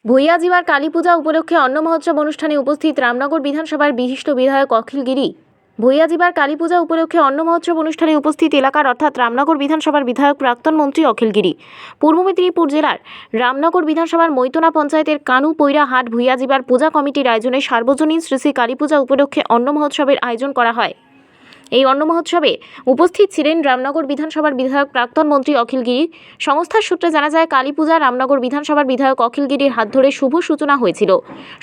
ভূঁইয়াজিবার কালী পূজা উপলক্ষে অন্ন মহোৎসব অনুষ্ঠানে উপস্থিত রামনগর বিধানসভার বিশিষ্ট বিধায়ক অখিল গিরি। ভূঁইয়াজিবার কালী পূজা উপলক্ষে অন্ন মহোৎসব অনুষ্ঠানে উপস্থিত এলাকার অর্থাৎ রামনগর বিধানসভার বিধায়ক প্রাক্তন মন্ত্রী অখিল গিরি। পূর্ব মেদিনীপুর জেলার রামনগর বিধানসভার মৈতনা পঞ্চায়েতের কানু পৈরা হাট ভূঁইয়াজিবার পূজা কমিটির আয়োজনে সার্বজনীন শ্রী শ্রী কালী পূজা উপলক্ষে অন্ন মহোৎসবের আয়োজন করা হয়। এই অন্ন মহোৎসবে উপস্থিত ছিলেন রামনগর বিধানসভার বিধায়ক প্রাক্তন মন্ত্রী অখিল গিরি। সংস্থার সূত্রে জানা যায়, কালী পূজা রামনগর বিধানসভার বিধায়ক অখিল গিরির হাত ধরে শুভ সূচনা হয়েছিল।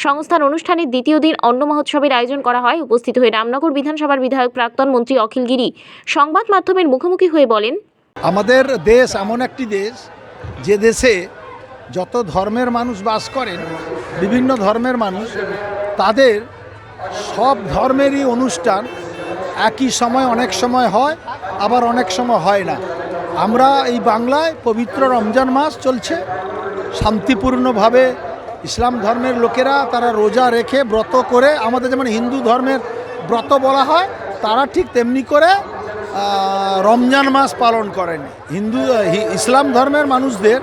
সংস্থার অনুষ্ঠানের দ্বিতীয় দিন অন্ন মহোৎসবের আয়োজন করা হয়। উপস্থিত হয়ে রামনগর বিধানসভার বিধায়ক প্রাক্তন মন্ত্রী অখিল গিরি সংবাদ মাধ্যমের মুখোমুখি হয়ে বলেন, আমাদের দেশ এমন একটি দেশ যে দেশে যত ধর্মের মানুষ বাস করেন, বিভিন্ন ধর্মের মানুষ, তাদের সব ধর্মেরই অনুষ্ঠান একই সময় অনেক সময় হয়, আবার অনেক সময় হয় না। আমরা এই বাংলায় পবিত্র রমজান মাস চলছে, শান্তিপূর্ণভাবে ইসলাম ধর্মের লোকেরা তারা রোজা রেখে ব্রত করে, আমাদের যেমন হিন্দু ধর্মের ব্রত বলা হয়, তারা ঠিক তেমনি করে রমজান মাস পালন করেন। ইসলাম ধর্মের মানুষদের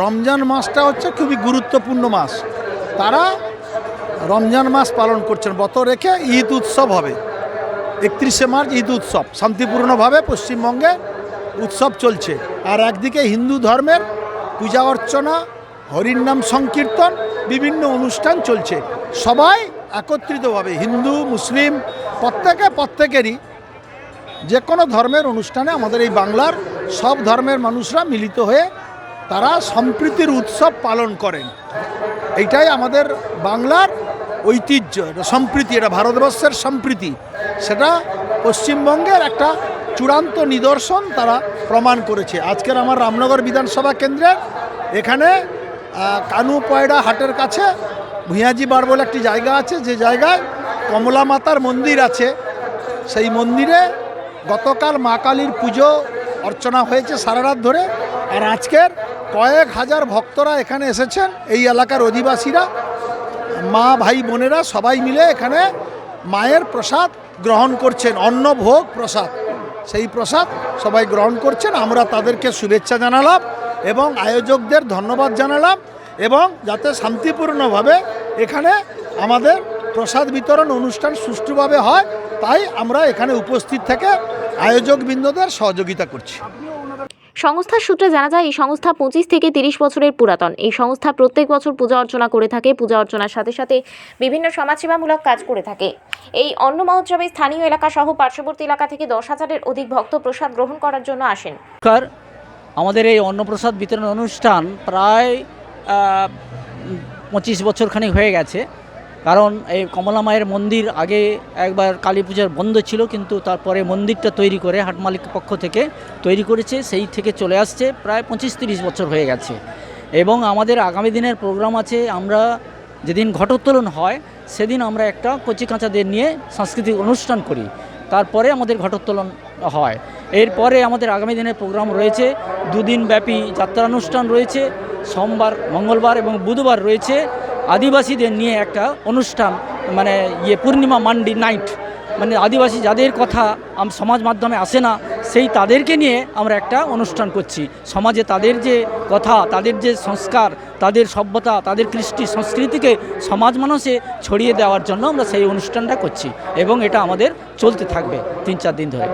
রমজান মাসটা হচ্ছে খুবই গুরুত্বপূর্ণ মাস। তারা রমজান মাস পালন করছেন, ব্রত রেখে ঈদ উৎসব হবে 31শে মার্চ, ঈদ উৎসব শান্তিপূর্ণভাবে পশ্চিমবঙ্গে উৎসব চলছে। আর একদিকে হিন্দু ধর্মের পূজা অর্চনা, হরির নাম সংকীর্তন, বিভিন্ন অনুষ্ঠান চলছে। সবাই একত্রিতভাবে হিন্দু মুসলিম প্রত্যেকেরই যে কোনো ধর্মের অনুষ্ঠানে আমাদের এই বাংলার সব ধর্মের মানুষরা মিলিত হয়ে তারা সম্প্রীতির উৎসব পালন করেন। এইটাই আমাদের বাংলার ঐতিহ্য, এটা সম্প্রীতি, এটা ভারতবর্ষের সম্প্রীতি, সেটা পশ্চিমবঙ্গের একটা চূড়ান্ত নিদর্শন তারা প্রমাণ করেছে। আজকের আমার রামনগর বিধানসভা কেন্দ্রের এখানে কানু পয়রা হাটের কাছে ভূঁইয়াজি বার বলে একটি জায়গা আছে, যে জায়গায় কমলা মাতার মন্দির আছে। সেই মন্দিরে গতকাল মা কালীর পুজো অর্চনা হয়েছে সারা রাত ধরে। আর আজকের কয়েক হাজার ভক্তরা এখানে এসেছেন, এই এলাকার অধিবাসীরা, মা ভাই বোনেরা সবাই মিলে এখানে মায়ের প্রসাদ গ্রহণ করছেন, অন্নভোগ প্রসাদ। সেই প্রসাদ সবাই গ্রহণ করছেন। আমরা তাদেরকে শুভেচ্ছা জানালাম এবং আয়োজকদের ধন্যবাদ জানালাম, এবং যাতে শান্তিপূর্ণভাবে এখানে আমাদের প্রসাদ বিতরণ অনুষ্ঠান সুষ্ঠুভাবে হয়, তাই আমরা এখানে উপস্থিত থেকে আয়োজকবৃন্দদের সহযোগিতা করছি। সংস্থার সূত্রে জানা যায়, এই সংস্থা 25 থেকে 30 বছরের পুরাতন। এই সংস্থা প্রত্যেক বছর পূজা অর্চনা করে থাকে। পূজা অর্চনার সাথে সাথে বিভিন্ন সমাজসেবামূলক কাজ করে থাকে। এই অন্ন মহোৎসবে স্থানীয় এলাকা সহ পার্শ্ববর্তী এলাকা থেকে 10,000-এর অধিক ভক্ত প্রসাদ গ্রহণ করার জন্য আসেন। আমাদের এই অন্নপ্রসাদ বিতরণ অনুষ্ঠান প্রায় 25 বছরখানিক হয়ে গেছে। কারণ এই কমলা মায়ের মন্দির আগে একবার কালী পূজার বন্ধ ছিল, কিন্তু তারপরে মন্দিরটা তৈরি করে হাট মালিক পক্ষ থেকে তৈরি করেছে, সেই থেকে চলে আসছে প্রায় 25-30 বছর হয়ে গেছে। এবং আমাদের আগামী দিনের প্রোগ্রাম আছে। আমরা যেদিন ঘটোত্তোলন হয় সেদিন আমরা একটা কচি কাঁচাদের নিয়ে সাংস্কৃতিক অনুষ্ঠান করি, তারপরে আমাদের ঘটোত্তোলন হয়। এরপরে আমাদের আগামী দিনের প্রোগ্রাম রয়েছে, 2 দিন ব্যাপী যাত্রানুষ্ঠান রয়েছে। সোমবার, মঙ্গলবার এবং বুধবার রয়েছে আদিবাসীদের নিয়ে একটা অনুষ্ঠান, মানে পূর্ণিমা মান্ডি নাইট, মানে আদিবাসী যাদের কথা সমাজ মাধ্যমে আসে না, সেই তাদেরকে নিয়ে আমরা একটা অনুষ্ঠান করছি। সমাজে তাদের যে কথা, তাদের যে সংস্কার, তাদের সভ্যতা, তাদের কৃষ্টি সংস্কৃতিকে সমাজ মানুষে ছড়িয়ে দেওয়ার জন্য আমরা সেই অনুষ্ঠানটা করছি, এবং এটা আমাদের চলতে থাকবে 3-4 দিন ধরে।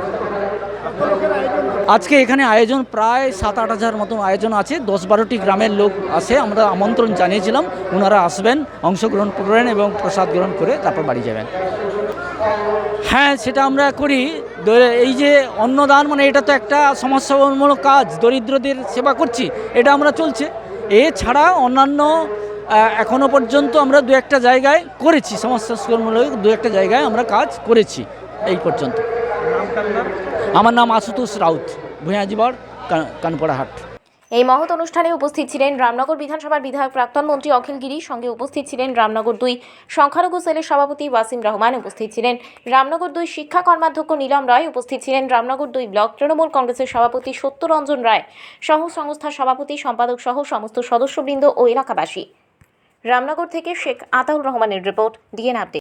আজকে এখানে আয়োজন প্রায় 7-8 হাজার মতন আয়োজন আছে। 10-12টি গ্রামের লোক আসে, আমরা আমন্ত্রণ জানিয়েছিলাম, ওনারা আসবেন, অংশগ্রহণ করবেন এবং প্রসাদ গ্রহণ করে তারপর বাড়ি যাবেন। হ্যাঁ, সেটা আমরা করি। এই যে অন্নদান, মানে এটা তো একটা সমাজসেবামূলক কাজ, দরিদ্রদের সেবা করছি, এটা আমরা চলছে। এছাড়া অন্যান্য এখনও পর্যন্ত আমরা 2-1টা জায়গায় করেছি, সমাজসেবামূলক 2-1টা জায়গায় আমরা কাজ করেছি এই পর্যন্ত। আমার নাম আশুতোষ রাউত, ভূঁইয়াজিবার কানপড়াহাট। এই মহৎ অনুষ্ঠানে উপস্থিত ছিলেন রামনগর বিধানসভার বিধায়ক প্রাক্তন মন্ত্রী অখিল গিরি। সঙ্গে উপস্থিত ছিলেন রামনগর 2 সংখ্যালঘু সেলের সভাপতি ওয়াসিম রহমান। উপস্থিত ছিলেন রামনগর 2 শিক্ষা কর্মাধ্যক্ষ নীলম রায়। উপস্থিত ছিলেন রামনগর 2 ব্লক তৃণমূল কংগ্রেসের সভাপতি সত্যরঞ্জন রায় সহ সংস্থার সভাপতি, সম্পাদক সহ সমস্ত সদস্যবৃন্দ ও এলাকাবাসী। রামনগর থেকে শেখ আতাউর রহমানের রিপোর্ট, ডিএন আপডেট।